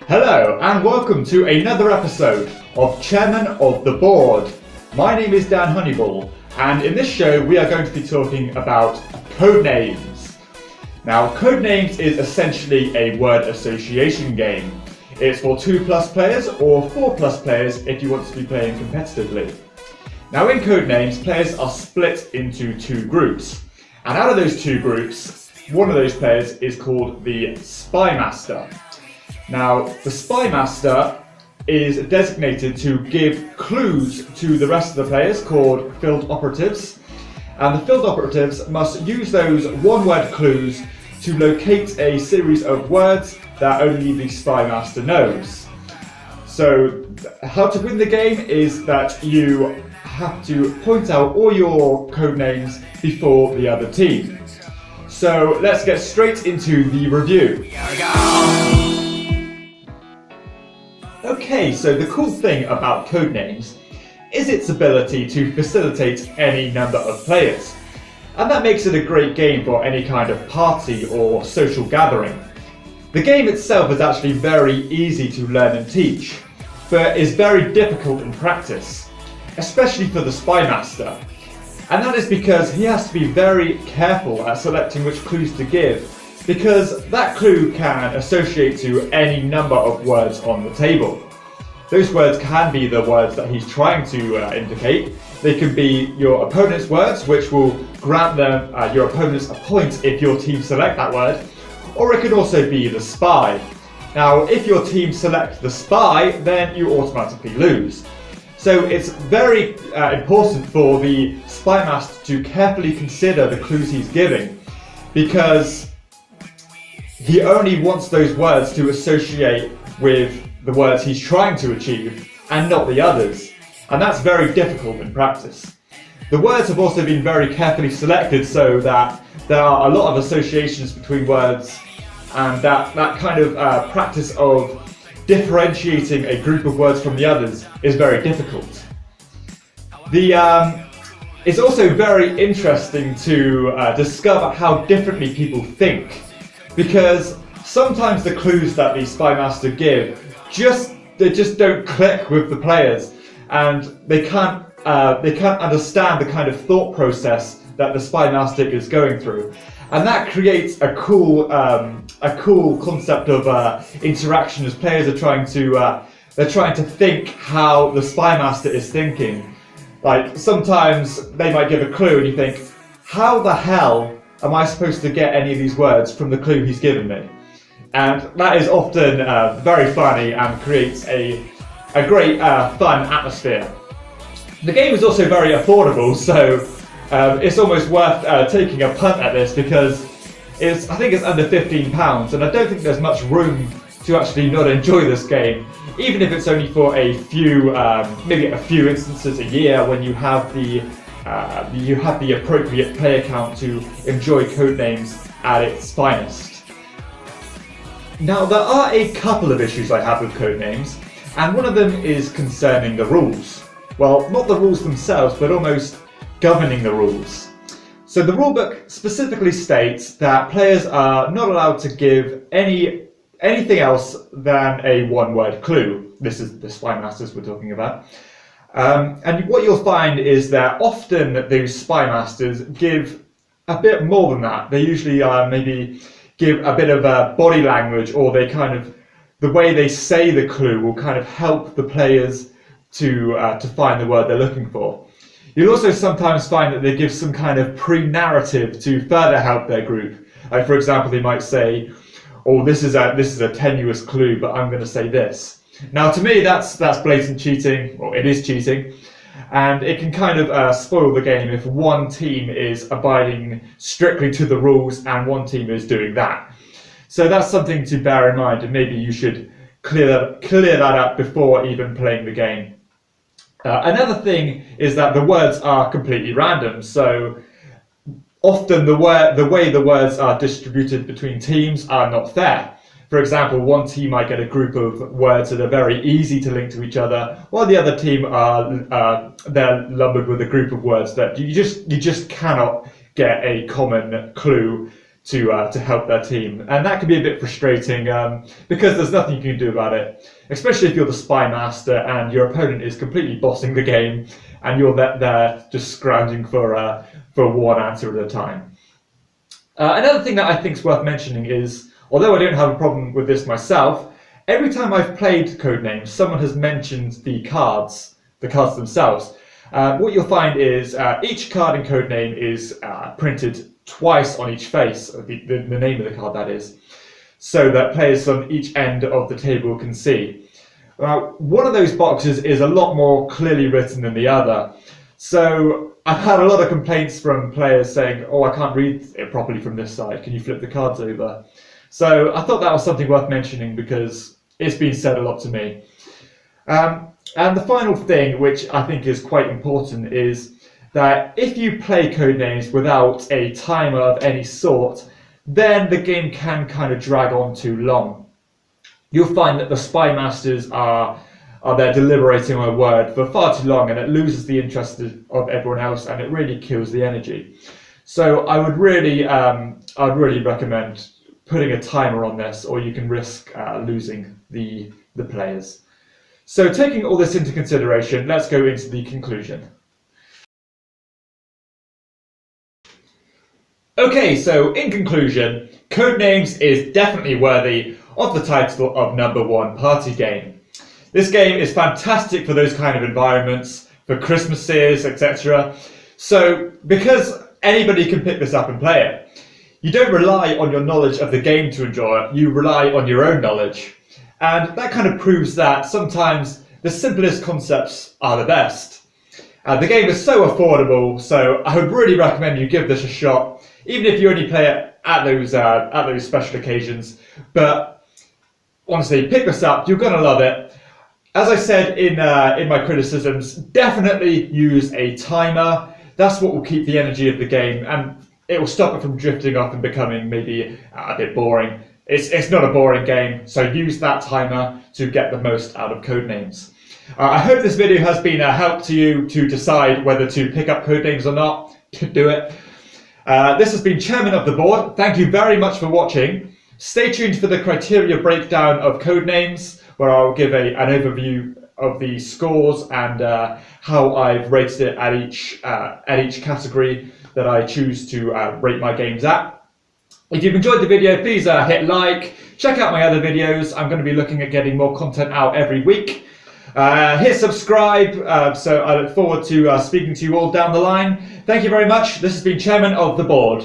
Hello and welcome to another episode of Chairman of the Board. My name is Dan Honeyball, and in this show we are going to be talking about Codenames. Now, Codenames is essentially a word association game. It's for 2+ players or 4+ players if you want to be playing competitively. Now, in Codenames, players are split into 2 groups, and out of those 2 groups, one of those players is called the Spy Master. Now, the Spy Master is designated to give clues to the rest of the players called field operatives, and the field operatives must use those one-word clues to locate a series of words that only the Spy Master knows. So, how to win the game is that you have to point out all your code names before the other team. So, let's get straight into the review. Okay, so the cool thing about Codenames is its ability to facilitate any number of players. And that makes it a great game for any kind of party or social gathering. The game itself is actually very easy to learn and teach, but is very difficult in practice, especially for the Spy Master. And that is because he has to be very careful at selecting which clues to give, because that clue can associate to any number of words on the table. Those words can be the words that he's trying to indicate. They can be your opponent's words, which will grant them your opponents a point if your team select that word, or it can also be the spy. Now, if your team select the spy, then you automatically lose. So it's very important for the Spy Master to carefully consider the clues he's giving, because he only wants those words to associate with the words he's trying to achieve and not the others. And that's very difficult in practice. The words have also been very carefully selected so that there are a lot of associations between words, and that kind of practice of differentiating a group of words from the others is very difficult. It's also very interesting to discover how differently people think, because sometimes the clues that the Spy Master give just don't click with the players, and they can't understand the kind of thought process that the Spy Master is going through, and that creates a cool concept of interaction as players are trying to think how the Spy Master is thinking. Like, sometimes they might give a clue and you think, how the hell am I supposed to get any of these words from the clue he's given me? And that is often very funny and creates a great fun atmosphere. The game is also very affordable, so it's almost worth taking a punt at this, because I think it's under £15, and I don't think there's much room to actually not enjoy this game, even if it's only for a few, maybe a few instances a year when you have the appropriate player count to enjoy Codenames at its finest. Now, there are a couple of issues I have with Codenames, and one of them is concerning the rules. Well, not the rules themselves, but almost governing the rules. So the rulebook specifically states that players are not allowed to give anything else than a one-word clue. This is the Spy Masters we're talking about. And what you'll find is that often those Spy Masters give a bit more than that. They usually maybe give a bit of body language, or the way they say the clue will kind of help the players to find the word they're looking for. You'll also sometimes find that they give some kind of pre-narrative to further help their group. Like, for example, they might say, "Oh, this is a tenuous clue, but I'm going to say this." Now, to me, that's blatant cheating, or it is cheating, and it can kind of spoil the game if one team is abiding strictly to the rules and one team is doing that. So that's something to bear in mind, and maybe you should clear that up before even playing the game. Another thing is that the words are completely random, so often the way the words are distributed between teams are not fair. For example, one team might get a group of words that are very easy to link to each other, while the other team they're lumbered with a group of words that you just cannot get a common clue to help their team, and that can be a bit frustrating because there's nothing you can do about it, especially if you're the spy master and your opponent is completely bossing the game and you're there just scrounging for one answer at a time. Another thing that I think is worth mentioning is, although I don't have a problem with this myself, every time I've played Codenames, someone has mentioned the cards themselves. What you'll find is each card in Codename is printed twice on each face, the name of the card that is, so that players on each end of the table can see. One of those boxes is a lot more clearly written than the other. So I've had a lot of complaints from players saying, oh, I can't read it properly from this side, can you flip the cards over? So I thought that was something worth mentioning because it's been said a lot to me. And the final thing, which I think is quite important, is that if you play Codenames without a timer of any sort, then the game can kind of drag on too long. You'll find that the spy masters are there deliberating on a word for far too long, and it loses the interest of everyone else, and it really kills the energy. So I would really, I'd really recommend putting a timer on this, or you can risk losing the players. So taking all this into consideration, let's go into the conclusion. Okay, so in conclusion, Codenames is definitely worthy of the title of #1 party game. This game is fantastic for those kind of environments, for Christmases, etc. So, because anybody can pick this up and play it, you don't rely on your knowledge of the game to enjoy it, you rely on your own knowledge. And that kind of proves that sometimes the simplest concepts are the best. The game is so affordable, so I would really recommend you give this a shot, even if you only play it at those special occasions. But honestly, pick this up, you're going to love it. As I said in my criticisms, definitely use a timer. That's what will keep the energy of the game, and it will stop it from drifting off and becoming maybe a bit boring. It's not a boring game, so use that timer to get the most out of Codenames. I hope this video has been a help to you to decide whether to pick up Codenames or not. Do it. This has been Chairman of the Board. Thank you very much for watching. Stay tuned for the criteria breakdown of Codenames, where I'll give an overview of the scores and how I've rated it at each category that I choose to rate my games at. If you've enjoyed the video, please hit like, check out my other videos. I'm going to be looking at getting more content out every week. Hit subscribe, so I look forward to speaking to you all down the line. Thank you very much. This has been Chairman of the Board.